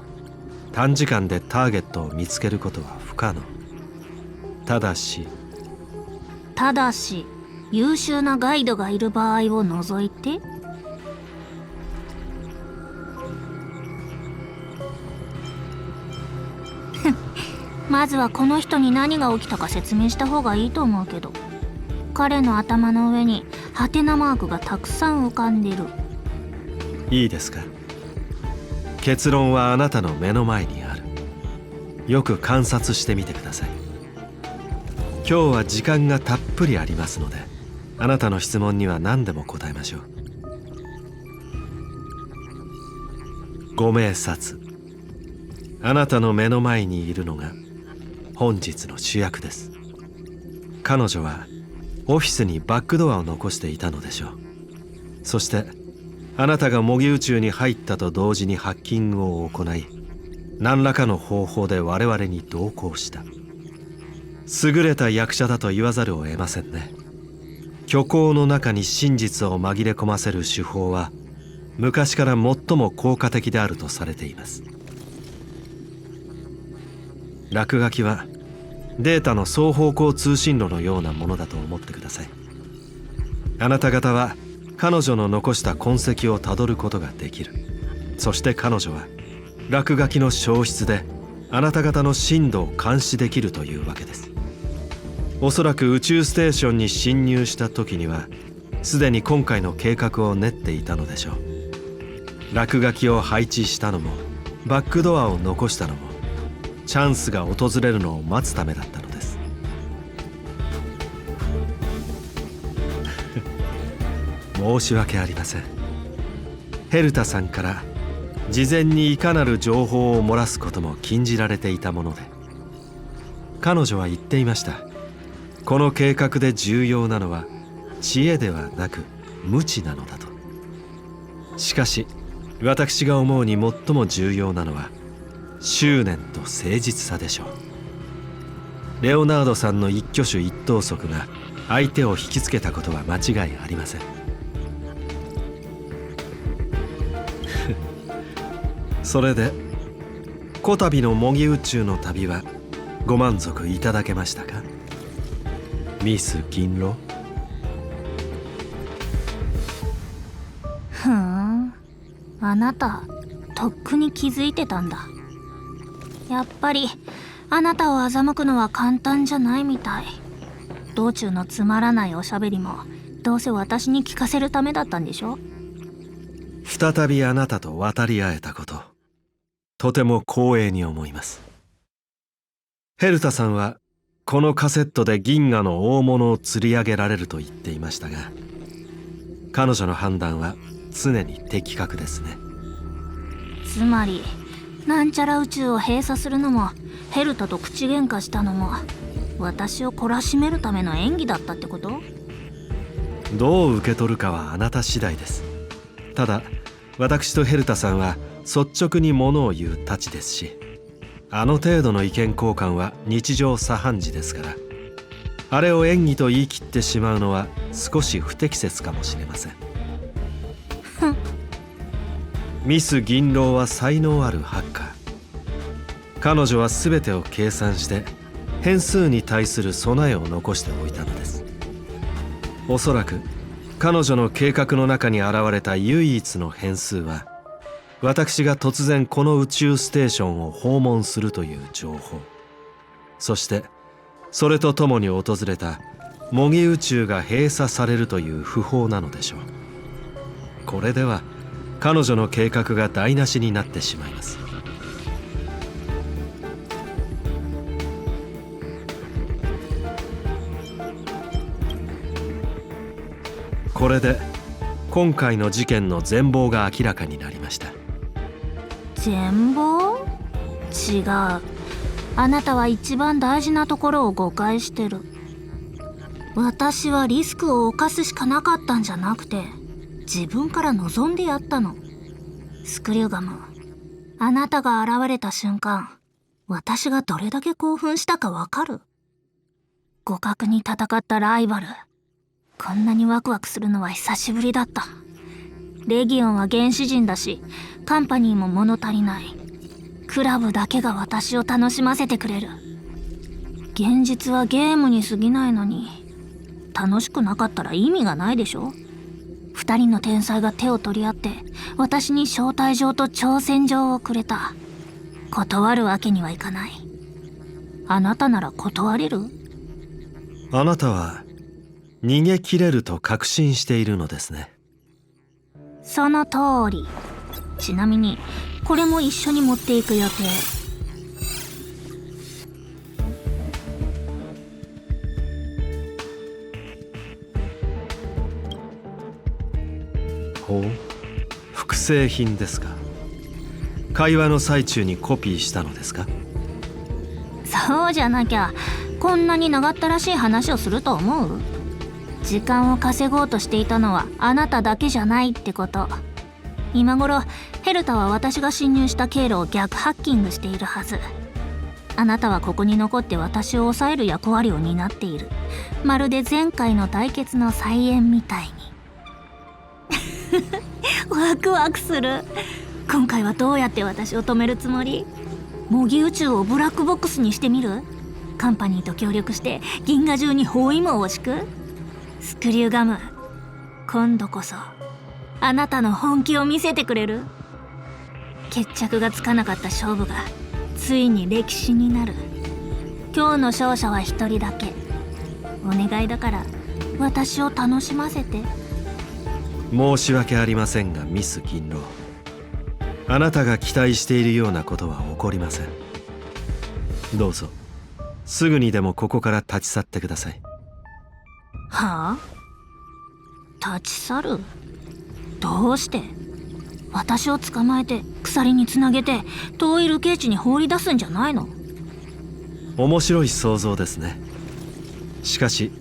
短時間でターゲットを見つけることは不可能。ただし優秀なガイドがいる場合を除いて。まずはこの人に何が起きたか説明した方がいいと思うけど、彼の頭の上にハテナマークがたくさん浮かんでる。いいですか？結論はあなたの目の前にある。よく観察してみてください。今日は時間がたっぷりありますので、あなたの質問には何でも答えましょう。ご明察。あなたの目の前にいるのが本日の主役です。彼女はオフィスにバックドアを残していたのでしょう。そしてあなたが模擬宇宙に入ったと同時にハッキングを行い、何らかの方法で我々に同行した。優れた役者だと言わざるを得ませんね。虚構の中に真実を紛れ込ませる手法は昔から最も効果的であるとされています。落書きはデータの双方向通信路のようなものだと思ってください。あなた方は彼女の残した痕跡をたどることができる。そして彼女は落書きの消失であなた方の進路を監視できるというわけです。おそらく宇宙ステーションに侵入した時にはすでに今回の計画を練っていたのでしょう。落書きを配置したのもバックドアを残したのもチャンスが訪れるのを待つためだったのです。申し訳ありません。ヘルタさんから事前にいかなる情報を漏らすことも禁じられていたもので、彼女は言っていました。この計画で重要なのは知恵ではなく無知なのだと。しかし私が思うに最も重要なのは執念と誠実さでしょう。レオナードさんの一挙手一投足が相手を引きつけたことは間違いありません。それでこたびの模擬宇宙の旅はご満足いただけましたか、ミス銀狼？ふーん、あなたとっくに気づいてたんだ。やっぱりあなたを欺くのは簡単じゃないみたい。道中のつまらないおしゃべりもどうせ私に聞かせるためだったんでしょ。再びあなたと渡り合えたこと、とても光栄に思います。ヘルタさんはこのカセットで銀河の大物を釣り上げられると言っていましたが、彼女の判断は常に的確ですね。つまりなんちゃら宇宙を閉鎖するのもヘルタと口喧嘩したのも私を懲らしめるための演技だったってこと？どう受け取るかはあなた次第です。ただ私とヘルタさんは率直にものを言うたちですし、あの程度の意見交換は日常茶飯事ですから、あれを演技と言い切ってしまうのは少し不適切かもしれません。ミス銀狼は才能あるハッカー。彼女は全てを計算して変数に対する備えを残しておいたのです。おそらく彼女の計画の中に現れた唯一の変数は、私が突然この宇宙ステーションを訪問するという情報、そしてそれとともに訪れた模擬宇宙が閉鎖されるという訃報なのでしょう。これでは彼女の計画が台無しになってしまいます。これで今回の事件の全貌が明らかになりました。全貌？違う。あなたは一番大事なところを誤解してる。私はリスクを冒すしかなかったんじゃなくて、自分から望んでやったの。スクリューガム、あなたが現れた瞬間、私がどれだけ興奮したかわかる？互角に戦ったライバル。こんなにワクワクするのは久しぶりだった。レギオンは原始人だし、カンパニーも物足りない。クラブだけが私を楽しませてくれる。現実はゲームに過ぎないのに、楽しくなかったら意味がないでしょ。2人の天才が手を取り合って私に招待状と挑戦状をくれた。断るわけにはいかない。あなたなら断れる？あなたは逃げ切れると確信しているのですね。その通り。ちなみにこれも一緒に持っていく予定。ほう、複製品ですか。会話の最中にコピーしたのですか。そうじゃなきゃこんなに長ったらしい話をすると思う？時間を稼ごうとしていたのはあなただけじゃないってこと。今頃ヘルタは私が侵入した経路を逆ハッキングしているはず。あなたはここに残って私を抑える役割を担っている。まるで前回の対決の再演みたいに。ワクワクする。今回はどうやって私を止めるつもり？模擬宇宙をブラックボックスにしてみる？カンパニーと協力して銀河中に包囲網を敷く？スクリューガム、今度こそあなたの本気を見せてくれる？決着がつかなかった勝負がついに歴史になる。今日の勝者は一人だけ。お願いだから私を楽しませて。申し訳ありませんがミス銀狼、あなたが期待しているようなことは起こりません。どうぞすぐにでもここから立ち去ってください。はあ？立ち去る？どうして？私を捕まえて鎖につなげて遠い流刑地に放り出すんじゃないの？面白い想像ですね。しかし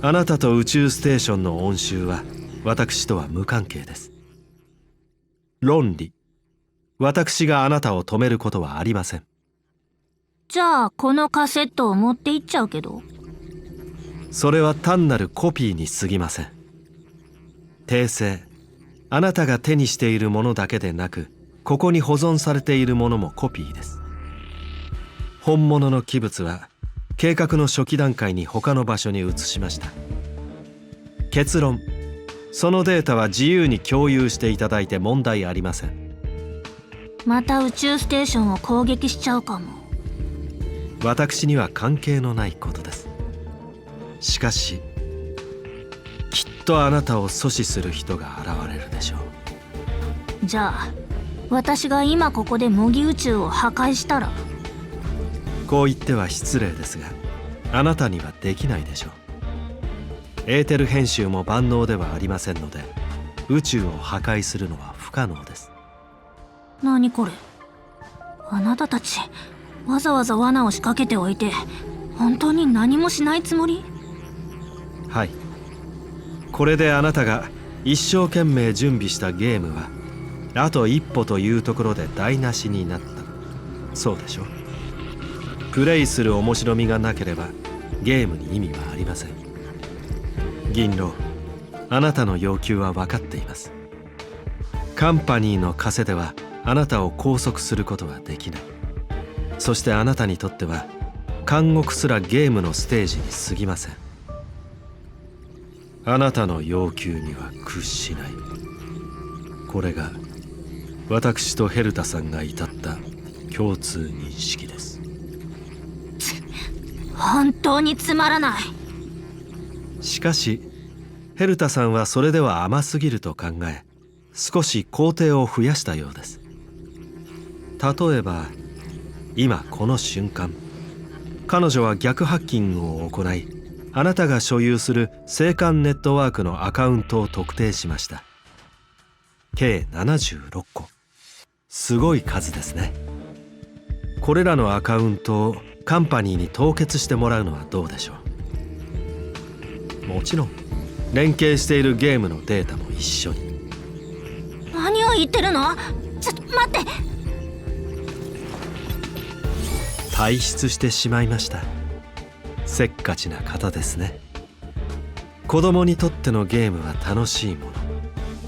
あなたと宇宙ステーションの恩衆は私とは無関係です。論理、私があなたを止めることはありません。じゃあこのカセットを持って行っちゃうけど。それは単なるコピーに過ぎません。訂正、あなたが手にしているものだけでなく、ここに保存されているものもコピーです。本物の器物は計画の初期段階に他の場所に移しました。結論、そのデータは自由に共有していただいて問題ありません。また宇宙ステーションを攻撃しちゃうかも。私には関係のないことです。しかしきっとあなたを阻止する人が現れるでしょう。じゃあ私が今ここで模擬宇宙を破壊したら？こう言っては失礼ですが、あなたにはできないでしょう。エーテル編集も万能ではありませんので、宇宙を破壊するのは不可能です。何これ？あなたたちわざわざ罠を仕掛けておいて本当に何もしないつもり？はい、これであなたが一生懸命準備したゲームはあと一歩というところで台無しになった。そうでしょう。プレイする面白みがなければゲームに意味はありません。銀狼、あなたの要求は分かっています。カンパニーの枷ではあなたを拘束することはできない。そしてあなたにとっては監獄すらゲームのステージに過ぎません。あなたの要求には屈しない。これが私とヘルタさんが至った共通認識です。本当につまらない。しかしヘルタさんはそれでは甘すぎると考え、少し工程を増やしたようです。例えば今この瞬間、彼女は逆ハッキングを行い、あなたが所有する青函ネットワークのアカウントを特定しました。計76個。すごい数ですね。これらのアカウントをカンパニーに凍結してもらうのはどうでしょう。もちろん連携しているゲームのデータも一緒に。何を言ってるの？ちょっと待って。退出してしまいました。せっかちな方ですね。子供にとってのゲームは楽しいもの。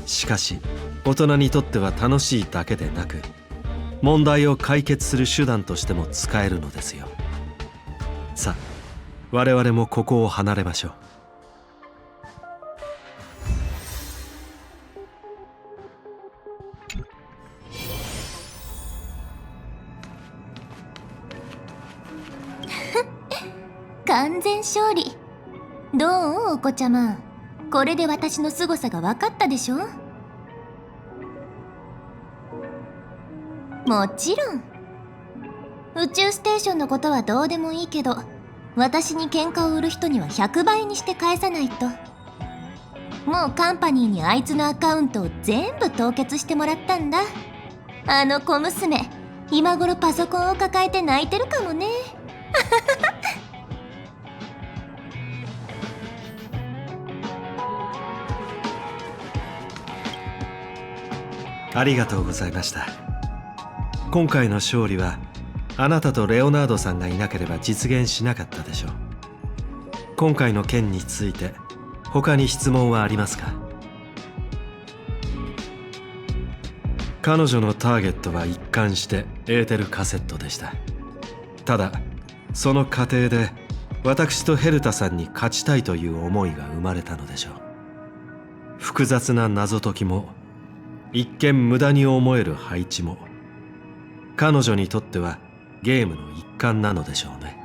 しかし大人にとっては楽しいだけでなく、問題を解決する手段としても使えるのですよ。さあ、我々もここを離れましょう。完全勝利。どうお子ちゃま、これで私の凄さが分かったでしょ？もちろん宇宙ステーションのことはどうでもいいけど、私に喧嘩を売る人には100倍にして返さないと。もうカンパニーにあいつのアカウントを全部凍結してもらったんだ。あの小娘、今頃パソコンを抱えて泣いてるかもね。ありがとうございました。今回の勝利はあなたとレオナードさんがいなければ実現しなかったでしょう。今回の件について他に質問はありますか？彼女のターゲットは一貫してエーテルカセットでした。ただその過程で私とヘルタさんに勝ちたいという思いが生まれたのでしょう。複雑な謎解きも一見無駄に思える配置も彼女にとってはゲームの一環なのでしょうね。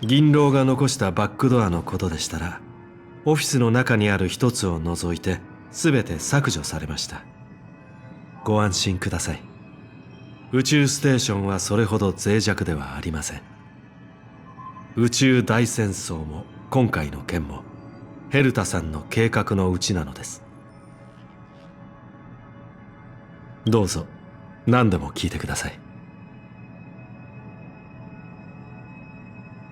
銀狼が残したバックドアのことでしたら、オフィスの中にある一つを除いて全て削除されました。ご安心ください。宇宙ステーションはそれほど脆弱ではありません。宇宙大戦争も今回の件もヘルタさんの計画のうちなのです。どうぞ何でも聞いてください。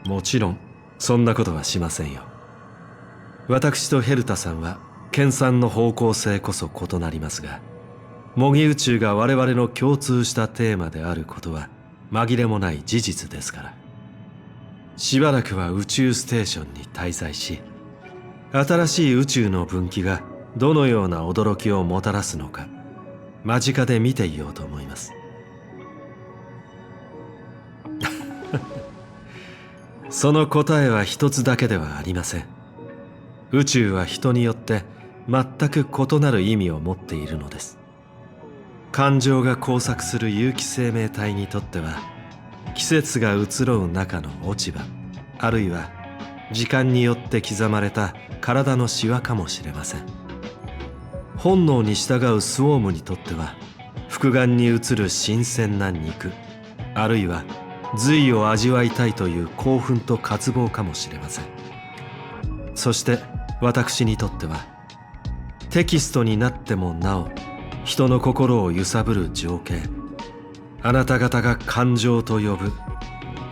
もちろんそんなことはしませんよ。私とヘルタさんは研鑽の方向性こそ異なりますが、模擬宇宙が我々の共通したテーマであることは紛れもない事実ですから。しばらくは宇宙ステーションに滞在し、新しい宇宙の分岐がどのような驚きをもたらすのか間近で見ていようと思います。その答えは一つだけではありません。宇宙は人によって全く異なる意味を持っているのです。感情が交錯する有機生命体にとっては、季節が移ろう中の落ち葉、あるいは時間によって刻まれた体のシワかもしれません。本能に従うスウォームにとっては、複眼に映る新鮮な肉、あるいは髄を味わいたいという興奮と渇望かもしれません。そして私にとっては、テキストになってもなお人の心を揺さぶる情景、あなた方が感情と呼ぶ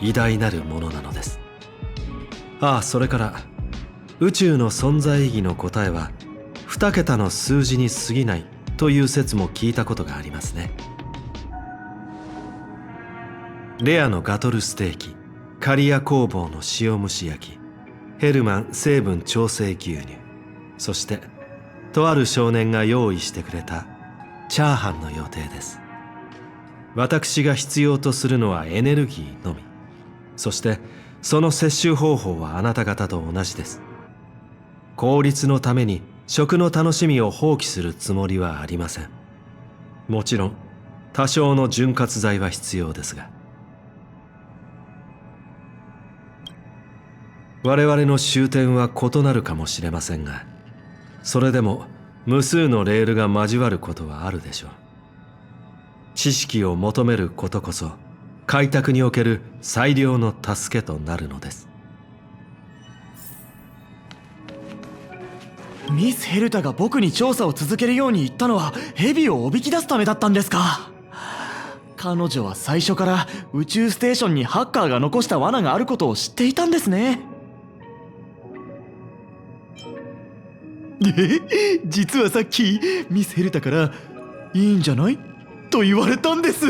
偉大なるものなのです。ああ、それから宇宙の存在意義の答えは2桁の数字に過ぎないという説も聞いたことがありますね。レアのガトルステーキ、カリア工房の塩蒸し焼き、ヘルマン成分調整牛乳、そしてとある少年が用意してくれたチャーハンの予定です。私が必要とするのはエネルギーのみ。そしてその摂取方法はあなた方と同じです。効率のために食の楽しみを放棄するつもりはありません。もちろん多少の潤滑剤は必要ですが。我々の終点は異なるかもしれませんが、それでも無数のレールが交わることはあるでしょう。知識を求めることこそ開拓における最良の助けとなるのです。ミス・ヘルタが僕に調査を続けるように言ったのはヘビをおびき出すためだったんですか。彼女は最初から宇宙ステーションにハッカーが残した罠があることを知っていたんですね。実はさっきミス・ヘルタからいいんじゃないと言われたんです。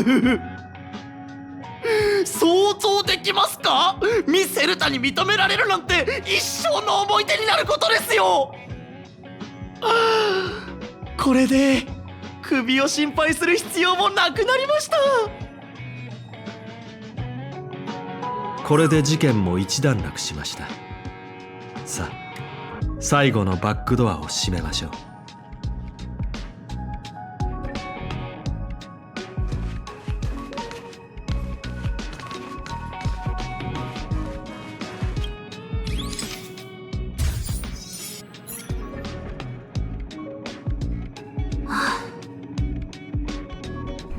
想像できますか？ミス・ヘルタに認められるなんて一生の思い出になることですよ。これで首を心配する必要もなくなりました。これで事件も一段落しました。さあ、最後のバックドアを閉めましょう。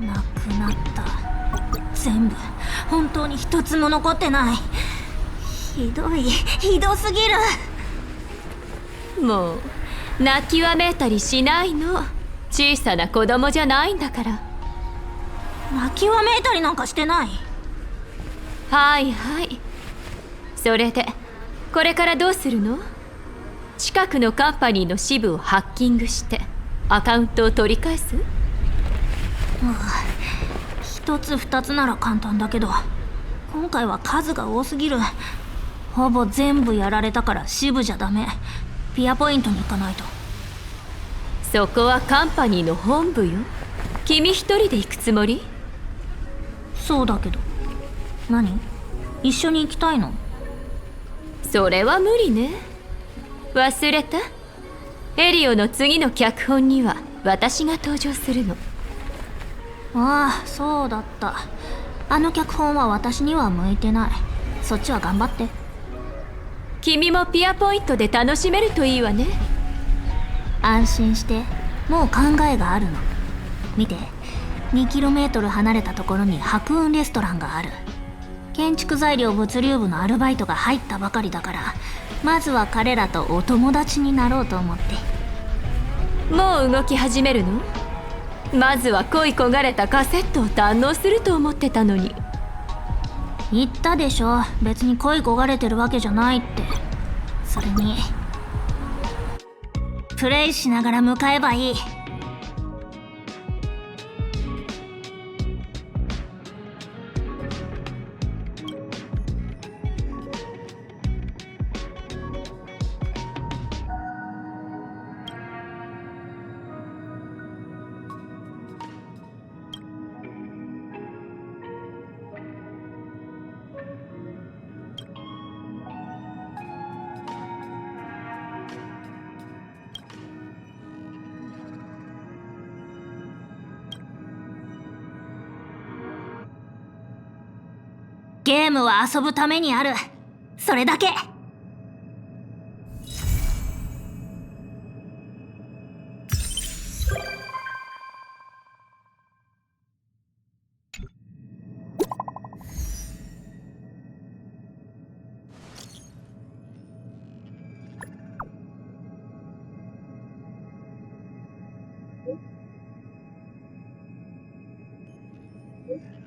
なくなった。全部本当に一つも残ってない。ひどすぎる。もう泣きわめいたりしないの。小さな子供じゃないんだから。泣きわめいたりなんかしてない。はいはい。それでこれからどうするの？近くのカンパニーの支部をハッキングしてアカウントを取り返す？一つ二つなら簡単だけど、今回は数が多すぎる。ほぼ全部やられたから支部じゃダメ。ピアポイントに行かないと。そこはカンパニーの本部よ。君一人で行くつもり？そうだけど。何？一緒に行きたいの？それは無理ね。忘れた？エリオの次の脚本には私が登場するの。ああ、そうだった。あの脚本は私には向いてない。そっちは頑張って。君もピアポイントで楽しめるといいわね。安心して、もう考えがあるの。見て、2km 離れたところに白雲レストランがある。建築材料物流部のアルバイトが入ったばかりだから、まずは彼らとお友達になろうと思って。もう動き始めるの？まずは恋焦がれたカセットを堪能すると思ってたのに。言ったでしょ、別に恋焦がれてるわけじゃないって。それにプレイしながら向かえばいい。ゲームは遊ぶためにある。それだけ。うん。